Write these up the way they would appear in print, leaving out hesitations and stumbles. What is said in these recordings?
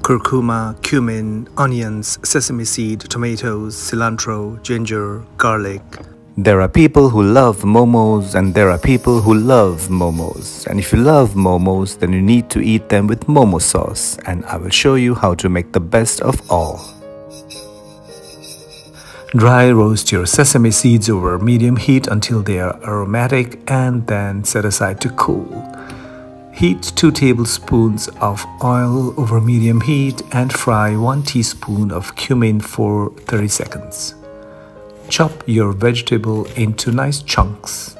curcuma, cumin, onions, sesame seed, tomatoes, cilantro, ginger, garlic. There are people who love momos and there are people who love momos. And if you love momos, then you need to eat them with momo sauce. And I will show you how to make the best of all. Dry roast your sesame seeds over medium heat until they are aromatic and then set aside to cool. Heat 2 tablespoons of oil over medium heat and fry 1 teaspoon of cumin for 30 seconds. Chop your vegetable into nice chunks.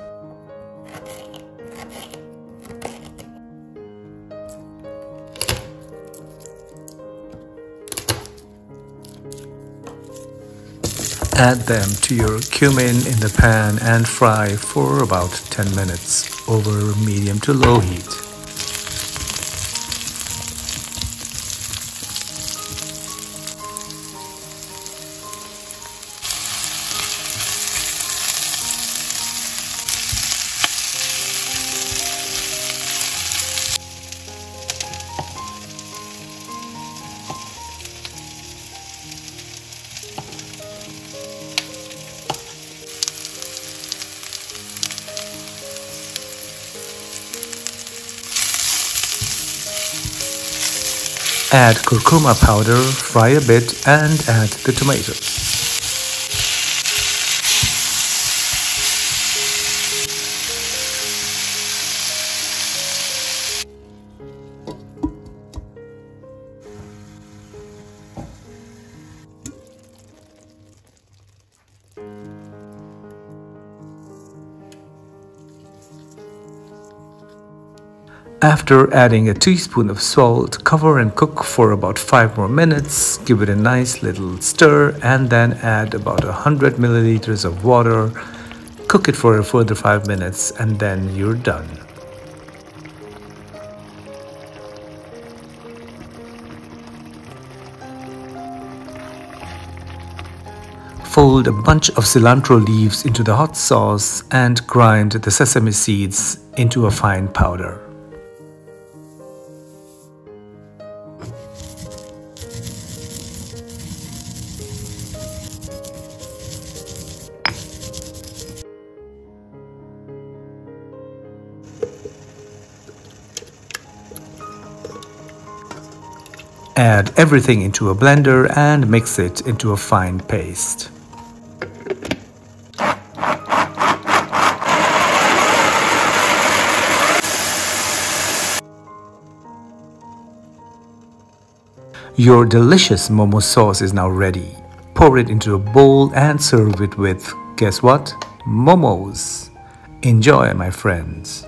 Add them to your cumin in the pan and fry for about 10 minutes over medium to low heat. Add curcuma powder, fry a bit and add the tomatoes. After adding a teaspoon of salt, cover and cook for about 5 more minutes. Give it a nice little stir and then add about 100 milliliters of water. Cook it for a further 5 minutes and then you're done. Fold a bunch of cilantro leaves into the hot sauce and grind the sesame seeds into a fine powder. Add everything into a blender and mix it into a fine paste. Your delicious momo sauce is now ready. Pour it into a bowl and serve it with, guess what? Momos. Enjoy, my friends.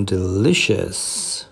Delicious.